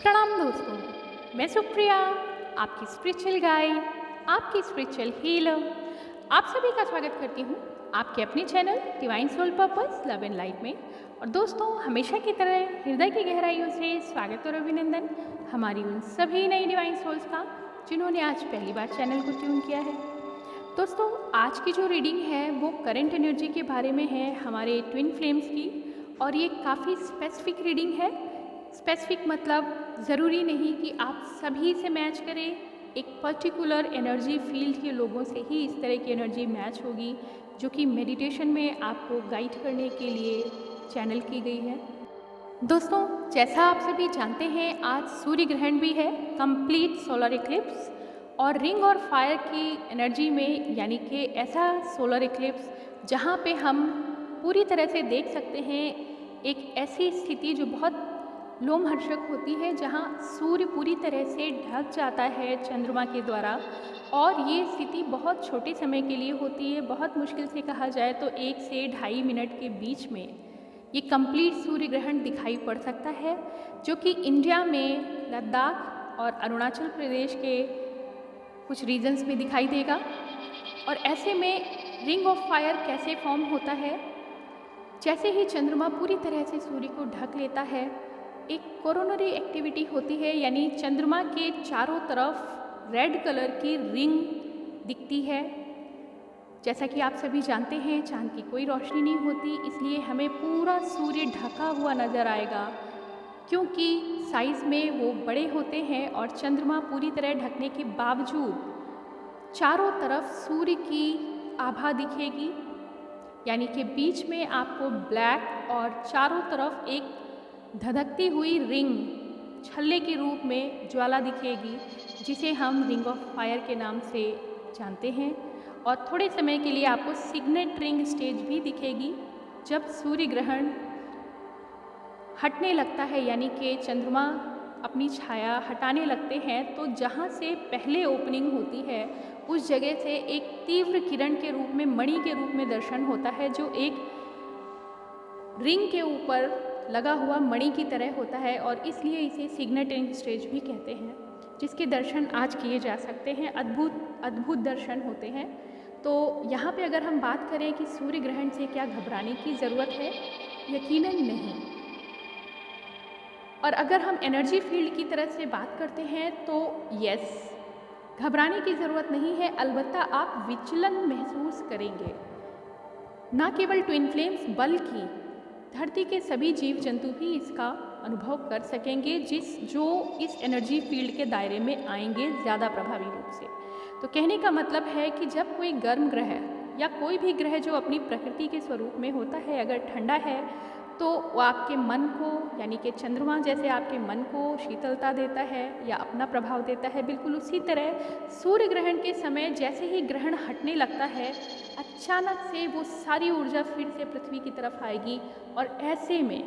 प्रणाम दोस्तों, मैं सुप्रिया, आपकी स्पिरिचुअल गाइड, आपकी स्पिरिचुअल हीलर। आप सभी का स्वागत करती हूँ आपके अपने channel divine soul purpose love and light में। और दोस्तों, हमेशा की तरह हृदय की गहराइयों से स्वागत और अभिनंदन हमारी उन सभी नई डिवाइन सोल्स का जिन्होंने आज पहली बार चैनल को ट्यून किया है। दोस्तों, आज की जो रीडिंग है वो करंट एनर्जी के बारे में है, हमारे ट्विन फ्लेम्स की। और ये काफ़ी स्पेसिफिक रीडिंग है। स्पेसिफिक मतलब ज़रूरी नहीं कि आप सभी से मैच करें, एक पर्टिकुलर एनर्जी फील्ड के लोगों से ही इस तरह की एनर्जी मैच होगी, जो कि मेडिटेशन में आपको गाइड करने के लिए चैनल की गई है। दोस्तों, जैसा आप सभी जानते हैं, आज सूर्य ग्रहण भी है, कंप्लीट सोलर इक्लिप्स। और रिंग और फायर की एनर्जी में, यानी कि ऐसा सोलर इक्लिप्स जहाँ पे हम पूरी तरह से देख सकते हैं एक ऐसी स्थिति जो बहुत लोमहर्षक होती है, जहाँ सूर्य पूरी तरह से ढक जाता है चंद्रमा के द्वारा। और ये स्थिति बहुत छोटे समय के लिए होती है, बहुत मुश्किल से कहा जाए तो 1 से 2.5 मिनट के बीच में ये कंप्लीट सूर्य ग्रहण दिखाई पड़ सकता है, जो कि इंडिया में लद्दाख और अरुणाचल प्रदेश के कुछ रीजन्स में दिखाई देगा। और ऐसे में रिंग ऑफ फायर कैसे फॉर्म होता है? जैसे ही चंद्रमा पूरी तरह से सूर्य को ढक लेता है, एक कोरोनरी एक्टिविटी होती है, यानी चंद्रमा के चारों तरफ रेड कलर की रिंग दिखती है। जैसा कि आप सभी जानते हैं, चांद की कोई रोशनी नहीं होती, इसलिए हमें पूरा सूर्य ढका हुआ नज़र आएगा, क्योंकि साइज़ में वो बड़े होते हैं। और चंद्रमा पूरी तरह ढकने के बावजूद चारों तरफ सूर्य की आभा दिखेगी, यानी कि बीच में आपको ब्लैक और चारों तरफ एक धधकती हुई रिंग छल्ले के रूप में ज्वाला दिखेगी, जिसे हम रिंग ऑफ फायर के नाम से जानते हैं। और थोड़े समय के लिए आपको सिग्नेट रिंग स्टेज भी दिखेगी, जब सूर्य ग्रहण हटने लगता है, यानी कि चंद्रमा अपनी छाया हटाने लगते हैं, तो जहाँ से पहले ओपनिंग होती है उस जगह से एक तीव्र किरण के रूप में, मणि के रूप में दर्शन होता है, जो एक रिंग के ऊपर लगा हुआ मणि की तरह होता है। और इसलिए इसे सिग्नेट रिंग स्टेज भी कहते हैं, जिसके दर्शन आज किए जा सकते हैं। अद्भुत अद्भुत दर्शन होते हैं। तो यहाँ पे अगर हम बात करें कि सूर्य ग्रहण से क्या घबराने की ज़रूरत है, यकीनन नहीं। और अगर हम एनर्जी फील्ड की तरह से बात करते हैं तो यस, घबराने की ज़रूरत नहीं है, अलबत्ता आप विचलन महसूस करेंगे। ना केवल ट्विन फ्लेम्स बल्कि धरती के सभी जीव जंतु भी इसका अनुभव कर सकेंगे, जो इस एनर्जी फील्ड के दायरे में आएंगे ज़्यादा प्रभावी रूप से। तो कहने का मतलब है कि जब कोई गर्म ग्रह या कोई भी ग्रह जो अपनी प्रकृति के स्वरूप में होता है, अगर ठंडा है तो वो आपके मन को, यानी कि चंद्रमा जैसे आपके मन को शीतलता देता है या अपना प्रभाव देता है, बिल्कुल उसी तरह सूर्य ग्रहण के समय जैसे ही ग्रहण हटने लगता है, अचानक से वो सारी ऊर्जा फिर से पृथ्वी की तरफ आएगी। और ऐसे में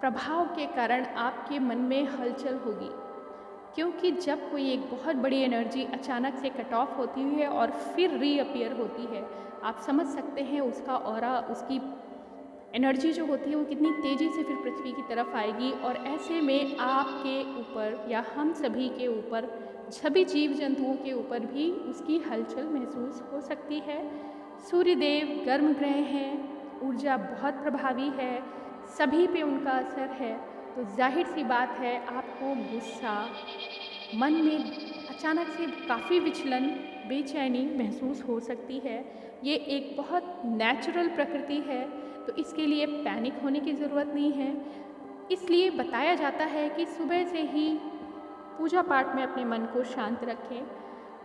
प्रभाव के कारण आपके मन में हलचल होगी, क्योंकि जब कोई एक बहुत बड़ी एनर्जी अचानक से कट ऑफ होती है और फिर रीअपियर होती है, आप समझ सकते हैं उसका ऑरा, उसकी एनर्जी जो होती है वो कितनी तेज़ी से फिर पृथ्वी की तरफ आएगी। और ऐसे में आपके ऊपर या हम सभी के ऊपर, सभी जीव जंतुओं के ऊपर भी उसकी हलचल महसूस हो सकती है। सूर्यदेव गर्म ग्रह हैं, ऊर्जा बहुत प्रभावी है, सभी पे उनका असर है। तो जाहिर सी बात है, आपको गुस्सा, मन में अचानक से काफ़ी विचलन, बेचैनी महसूस हो सकती है। ये एक बहुत नेचुरल प्रकृति है, तो इसके लिए पैनिक होने की ज़रूरत नहीं है। इसलिए बताया जाता है कि सुबह से ही पूजा पाठ में अपने मन को शांत रखें।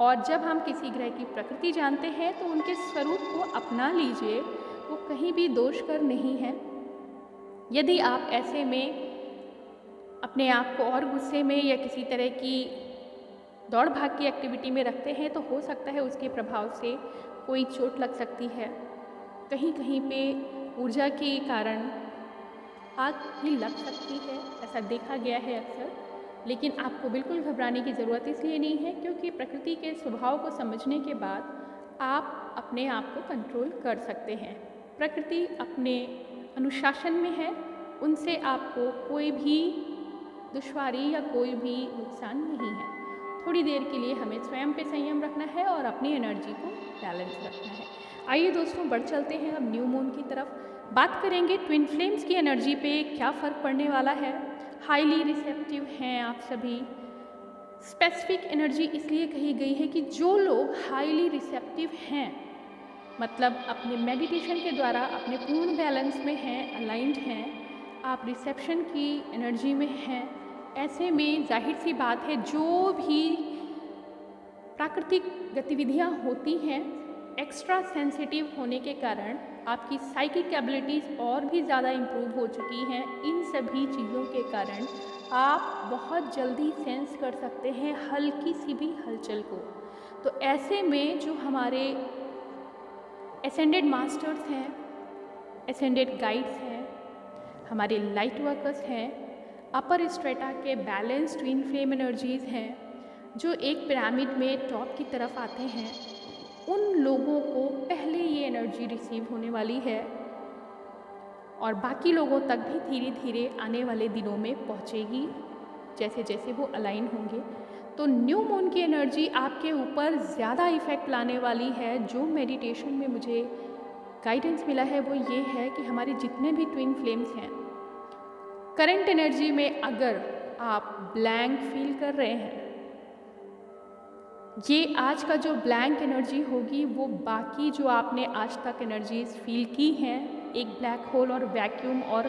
और जब हम किसी ग्रह की प्रकृति जानते हैं तो उनके स्वरूप को अपना लीजिए, वो कहीं भी दोषकर नहीं है। यदि आप ऐसे में अपने आप को और गुस्से में या किसी तरह की दौड़ भाग की एक्टिविटी में रखते हैं, तो हो सकता है उसके प्रभाव से कोई चोट लग सकती है। कहीं कहीं पे ऊर्जा के कारण आग भी लग सकती है, ऐसा देखा गया है अक्सर। लेकिन आपको बिल्कुल घबराने की ज़रूरत इसलिए नहीं है, क्योंकि प्रकृति के स्वभाव को समझने के बाद आप अपने आप को कंट्रोल कर सकते हैं। प्रकृति अपने अनुशासन में है, उनसे आपको कोई भी दुश्वारी या कोई भी नुकसान नहीं है। थोड़ी देर के लिए हमें स्वयं पे संयम रखना है और अपनी एनर्जी को बैलेंस रखना है। आइए दोस्तों, बढ़ चलते हैं अब न्यू मून की तरफ। बात करेंगे ट्विन फ्लेम्स की एनर्जी पे क्या फ़र्क पड़ने वाला है। हाईली रिसेप्टिव हैं आप सभी। स्पेसिफिक एनर्जी इसलिए कही गई है कि जो लोग हाईली रिसेप्टिव हैं, मतलब अपने मेडिटेशन के द्वारा अपने पूर्ण बैलेंस में हैं, अलाइंड हैं, आप रिसेप्शन की एनर्जी में हैं, ऐसे में जाहिर सी बात है जो भी प्राकृतिक गतिविधियाँ होती हैं, एक्स्ट्रा सेंसिटिव होने के कारण आपकी साइकिक एबिलिटीज़ और भी ज़्यादा इम्प्रूव हो चुकी हैं। इन सभी चीज़ों के कारण आप बहुत जल्दी सेंस कर सकते हैं हल्की सी भी हलचल को। तो ऐसे में जो हमारे एसेंडेड मास्टर्स हैं, एसेंडेड गाइड्स हैं, हमारे लाइट वर्कर्स हैं, अपर स्ट्रेटा के बैलेंस ट्विन फ्लेम एनर्जीज़ हैं, जो एक पिरामिड में टॉप की तरफ आते हैं, उन लोगों को पहले ये एनर्जी रिसीव होने वाली है और बाकी लोगों तक भी धीरे धीरे आने वाले दिनों में पहुंचेगी जैसे जैसे वो अलाइन होंगे। तो न्यू मून की एनर्जी आपके ऊपर ज़्यादा इफ़ेक्ट लाने वाली है। जो मेडिटेशन में मुझे गाइडेंस मिला है वो ये है कि हमारे जितने भी ट्विन फ्लेम्स हैं, करंट एनर्जी में अगर आप ब्लैंक फील कर रहे हैं, ये आज का जो ब्लैंक एनर्जी होगी वो बाकी जो आपने आज तक एनर्जीज फील की हैं, एक ब्लैक होल और वैक्यूम और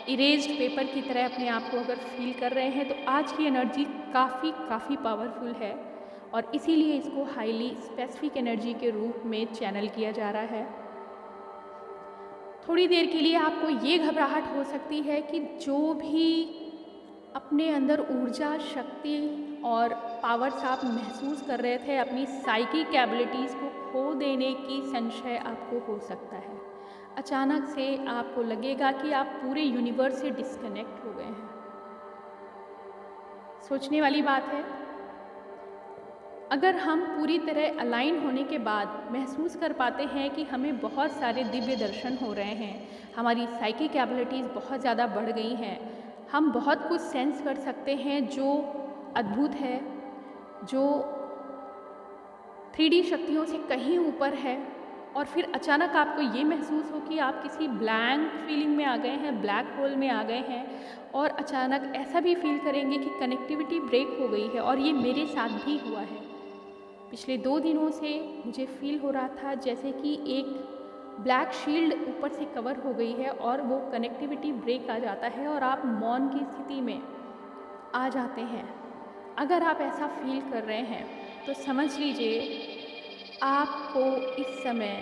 इरेज्ड पेपर की तरह अपने आप को अगर फील कर रहे हैं, तो आज की एनर्जी काफ़ी पावरफुल है और इसीलिए इसको हाईली स्पेसिफिक एनर्जी के रूप में चैनल किया जा रहा है। थोड़ी देर के लिए आपको ये घबराहट हो सकती है कि जो भी अपने अंदर ऊर्जा, शक्ति और पावर्स आप महसूस कर रहे थे, अपनी साइकिक एबिलिटीज़ को खो देने की संशय आपको हो सकता है। अचानक से आपको लगेगा कि आप पूरे यूनिवर्स से डिस्कनेक्ट हो गए हैं। सोचने वाली बात है। अगर हम पूरी तरह अलाइन होने के बाद महसूस कर पाते हैं कि हमें बहुत सारे दिव्य दर्शन हो रहे हैं, हमारी साइकिक एबिलिटीज़ बहुत ज़्यादा बढ़ गई हैं, हम बहुत कुछ सेंस कर सकते हैं जो अद्भुत है, जो 3D शक्तियों से कहीं ऊपर है, और फिर अचानक आपको ये महसूस हो कि आप किसी ब्लैंक फीलिंग में आ गए हैं, ब्लैक होल में आ गए हैं, और अचानक ऐसा भी फील करेंगे कि कनेक्टिविटी ब्रेक हो गई है। और ये मेरे साथ भी हुआ है। पिछले 2 दिनों से मुझे फील हो रहा था जैसे कि एक ब्लैक शील्ड ऊपर से कवर हो गई है और वो कनेक्टिविटी ब्रेक आ जाता है और आप मौन की स्थिति में आ जाते हैं। अगर आप ऐसा फील कर रहे हैं तो समझ लीजिए आपको इस समय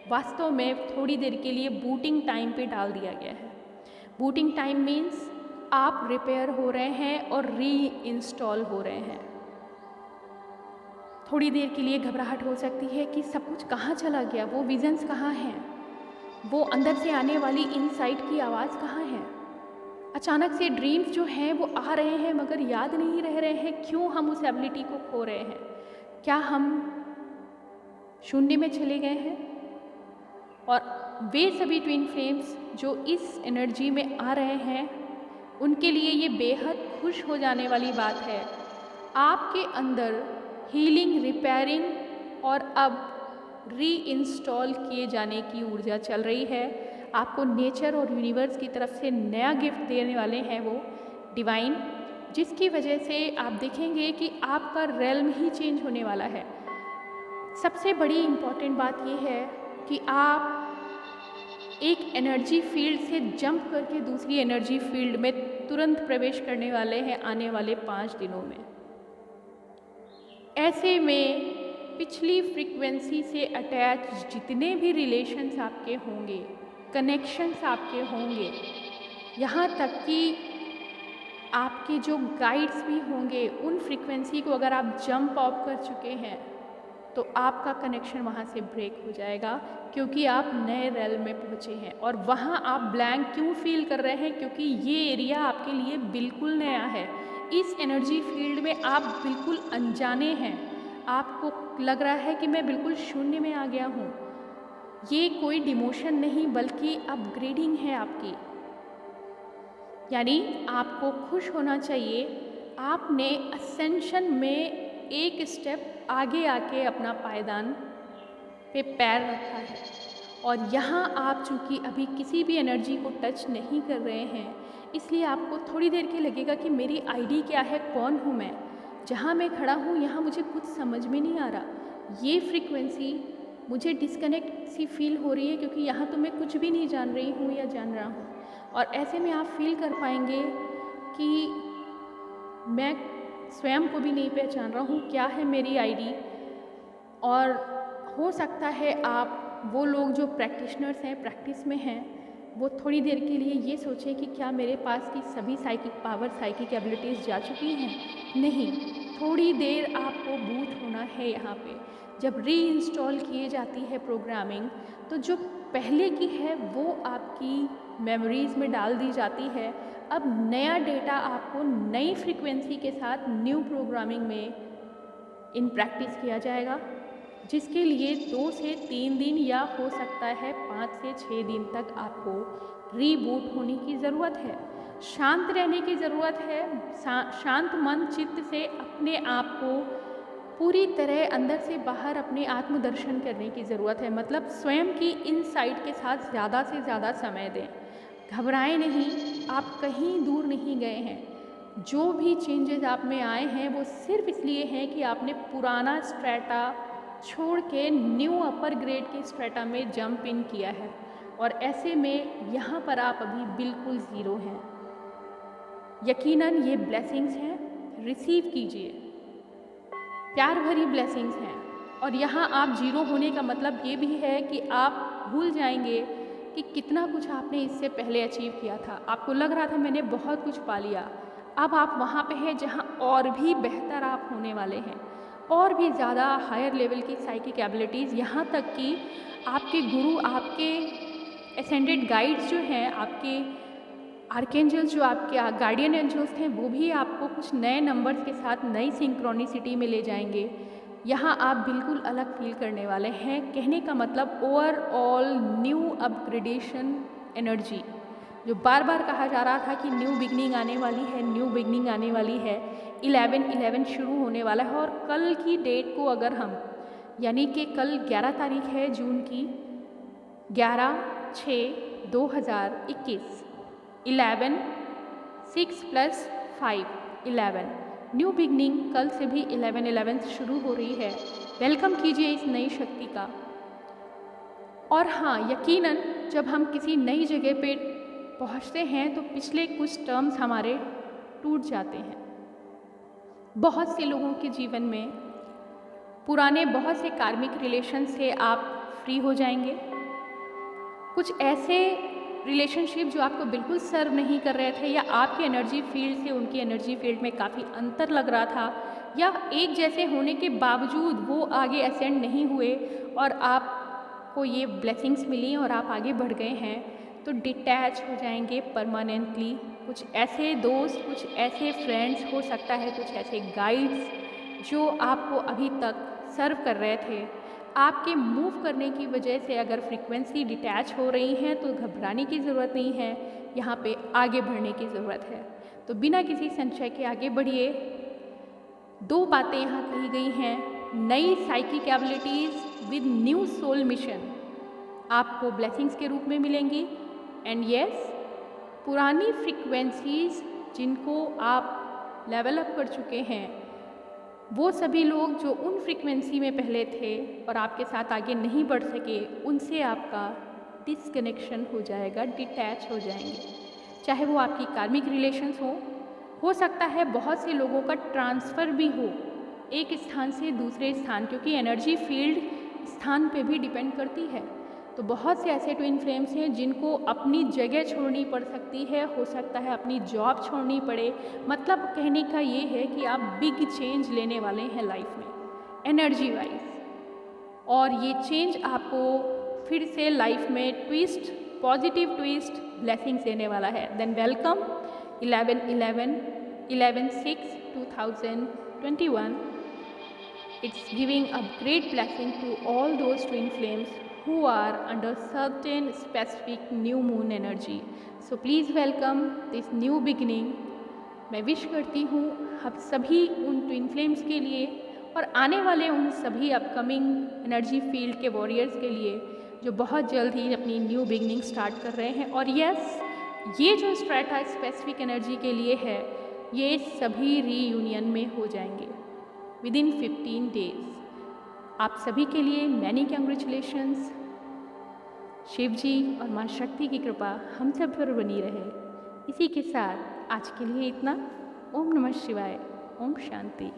वास्तव में थोड़ी देर के लिए बूटिंग टाइम पे डाल दिया गया है। बूटिंग टाइम मीन्स आप रिपेयर हो रहे हैं और री इंस्टॉल हो रहे हैं। थोड़ी देर के लिए घबराहट हो सकती है कि सब कुछ कहाँ चला गया, वो विजन्स कहाँ हैं, वो अंदर से आने वाली इनसाइट की आवाज़ कहाँ है। अचानक से ड्रीम्स जो हैं वो आ रहे हैं मगर याद नहीं रह रहे हैं। क्यों हम उस एबिलिटी को खो रहे हैं? क्या हम शून्य में चले गए हैं? और वे सभी ट्विन फ्लेम्स जो इस एनर्जी में आ रहे हैं, उनके लिए ये बेहद खुश हो जाने वाली बात है। आपके अंदर हीलिंग, रिपेयरिंग और अब री इंस्टॉल किए जाने की ऊर्जा चल रही है। आपको नेचर और यूनिवर्स की तरफ से नया गिफ्ट देने वाले हैं वो डिवाइन, जिसकी वजह से आप देखेंगे कि आपका रेल्म ही चेंज होने वाला है। सबसे बड़ी इम्पॉर्टेंट बात ये है कि आप एक एनर्जी फील्ड से जंप करके दूसरी एनर्जी फील्ड में तुरंत प्रवेश करने वाले हैं आने वाले 5 दिनों में। ऐसे में पिछली फ्रीक्वेंसी से अटैच जितने भी रिलेशंस आपके होंगे, कनेक्शंस आपके होंगे, यहाँ तक कि आपके जो गाइड्स भी होंगे, उन फ्रीक्वेंसी को अगर आप जंप ऑफ कर चुके हैं तो आपका कनेक्शन वहाँ से ब्रेक हो जाएगा, क्योंकि आप नए रेल में पहुँचे हैं। और वहाँ आप ब्लैंक क्यों फील कर रहे हैं? क्योंकि ये एरिया आपके लिए बिल्कुल नया है। इस एनर्जी फील्ड में आप बिल्कुल अनजाने हैं। आपको लग रहा है कि मैं बिल्कुल शून्य में आ गया हूँ। ये कोई डिमोशन नहीं बल्कि अपग्रेडिंग है आपकी। यानी आपको खुश होना चाहिए। आपने असेंशन में एक स्टेप आगे आके अपना पायदान पे पैर रखा है और यहाँ आप चूँकि अभी किसी भी एनर्जी को टच नहीं कर रहे हैं, इसलिए आपको थोड़ी देर के लगेगा कि मेरी आईडी क्या है, कौन हूँ मैं, जहाँ मैं खड़ा हूँ यहाँ मुझे कुछ समझ में नहीं आ रहा, ये फ्रीक्वेंसी मुझे डिस्कनेक्ट सी फील हो रही है क्योंकि यहाँ तो मैं कुछ भी नहीं जान रही हूँ या जान रहा हूँ। और ऐसे में आप फील कर पाएंगे कि मैं स्वयं को भी नहीं पहचान रहा हूँ, क्या है मेरी आईडी। और हो सकता है आप वो लोग जो प्रैक्टिशनर्स हैं, प्रैक्टिस में हैं, वो थोड़ी देर के लिए ये सोचें कि क्या मेरे पास की सभी साइकिक पावर, साइकिक एबिलिटीज़ जा चुकी हैं। नहीं, थोड़ी देर आपको बूट होना है यहाँ पे। जब री इंस्टॉल किए जाती है प्रोग्रामिंग, तो जो पहले की है वो आपकी मेमोरीज़ में डाल दी जाती है। अब नया डेटा आपको नई फ्रीक्वेंसी के साथ न्यू प्रोग्रामिंग में इन प्रैक्टिस किया जाएगा, जिसके लिए 2 से 3 दिन या हो सकता है 5 से 6 दिन तक आपको रीबूट होने की ज़रूरत है। शांत रहने की ज़रूरत है। शांत मन चित्त से अपने आप को पूरी तरह अंदर से बाहर अपने आत्मदर्शन करने की ज़रूरत है। मतलब स्वयं की इनसाइट के साथ ज़्यादा से ज़्यादा समय दें। घबराएं नहीं, आप कहीं दूर नहीं गए हैं। जो भी चेंजेस आप में आए हैं वो सिर्फ इसलिए हैं कि आपने पुराना स्ट्रेटा छोड़ के न्यू अपर ग्रेड के स्ट्रेटा में जंप इन किया है और ऐसे में यहाँ पर आप अभी बिल्कुल ज़ीरो हैं। यकीनन ये ब्लेसिंग्स हैं, रिसीव कीजिए। प्यार भरी ब्लेसिंग्स हैं और यहाँ आप जीरो होने का मतलब ये भी है कि आप भूल जाएंगे कि कितना कुछ आपने इससे पहले अचीव किया था। आपको लग रहा था मैंने बहुत कुछ पा लिया। अब आप वहाँ पे हैं जहाँ और भी बेहतर आप होने वाले हैं, और भी ज़्यादा हायर लेवल की साइकिक एबिलिटीज़, यहाँ तक कि आपके गुरु, आपके एसेंडेड गाइड्स जो हैं, आपके आर्केंजल्स जो आपके गार्डियन एंजल्स हैं, वो भी आपको कुछ नए नंबर्स के साथ नई सिंक्रोनिसिटी में ले जाएंगे। यहाँ आप बिल्कुल अलग फील करने वाले हैं। कहने का मतलब ओवरऑल न्यू अपग्रेडेशन एनर्जी, जो बार बार कहा जा रहा था कि न्यू बिगनिंग आने वाली है, न्यू बिगनिंग आने वाली है, 11/11 शुरू होने वाला है। और कल की डेट को अगर हम, यानी कि कल 11 तारीख है जून की, 11/6/2021, 11 6 + 5 11, न्यू बिगनिंग कल से भी 11/11 शुरू हो रही है। वेलकम कीजिए इस नई शक्ति का। और हाँ, यकीनन जब हम किसी नई जगह पे पहुँचते हैं तो पिछले कुछ टर्म्स हमारे टूट जाते हैं। बहुत से लोगों के जीवन में पुराने बहुत से कार्मिक रिलेशन से आप फ्री हो जाएंगे। कुछ ऐसे रिलेशनशिप जो आपको बिल्कुल सर्व नहीं कर रहे थे, या आपके एनर्जी फील्ड से उनकी एनर्जी फील्ड में काफ़ी अंतर लग रहा था, या एक जैसे होने के बावजूद वो आगे असेंड नहीं हुए और आपको ये ब्लेसिंग्स मिली और आप आगे बढ़ गए हैं, तो डिटैच हो जाएंगे परमानेंटली। कुछ ऐसे दोस्त, कुछ ऐसे फ्रेंड्स, हो सकता है कुछ ऐसे गाइड्स जो आपको अभी तक सर्व कर रहे थे, आपके मूव करने की वजह से अगर फ्रीक्वेंसी डिटैच हो रही हैं तो घबराने की ज़रूरत नहीं है, यहाँ पे आगे बढ़ने की ज़रूरत है। तो बिना किसी संशय के आगे बढ़िए। 2 बातें यहाँ कही गई हैं। नई psychic abilities with new soul mission आपको ब्लेसिंग्स के रूप में मिलेंगी। एंड यस, पुरानी फ्रीक्वेंसीज़ जिनको आप लेवल अप कर चुके हैं, वो सभी लोग जो उन फ्रीक्वेंसी में पहले थे और आपके साथ आगे नहीं बढ़ सके, उनसे आपका डिसकनेक्शन हो जाएगा, डिटैच हो जाएंगे। चाहे वो आपकी कार्मिक रिलेशंस हो सकता है बहुत से लोगों का ट्रांसफ़र भी हो एक स्थान से दूसरे स्थान, क्योंकि एनर्जी फील्ड स्थान पे भी डिपेंड करती है। तो बहुत से ऐसे ट्विन फ्लेम्स हैं जिनको अपनी जगह छोड़नी पड़ सकती है, हो सकता है अपनी जॉब छोड़नी पड़े। मतलब कहने का ये है कि आप बिग चेंज लेने वाले हैं लाइफ में एनर्जी वाइज, और ये चेंज आपको फिर से लाइफ में ट्विस्ट, पॉजिटिव ट्विस्ट, ब्लेसिंग्स देने वाला है। Than welcome 11/11, 11/6/2021. It's giving a great blessing to all those twin flames who are under certain specific new moon energy. So please welcome this new beginning. मैं wish करती हूँ आप सभी उन twin flames के लिए और आने वाले उन सभी अपकमिंग एनर्जी फील्ड के वॉरियर्स के लिए जो बहुत जल्द ही अपनी न्यू बिगनिंग स्टार्ट कर रहे हैं। और यस, ये जो स्ट्रैटा स्पेसिफिक एनर्जी के लिए है, ये सभी रीयूनियन में हो जाएंगे विदिन 15 डेज। आप सभी के लिए मैनी कंग्रेचुलेशंस। शिव जी और माँ शक्ति की कृपा हम सब पर बनी रहे। इसी के साथ आज के लिए इतना। ओम नमः शिवाय। ओम शांति।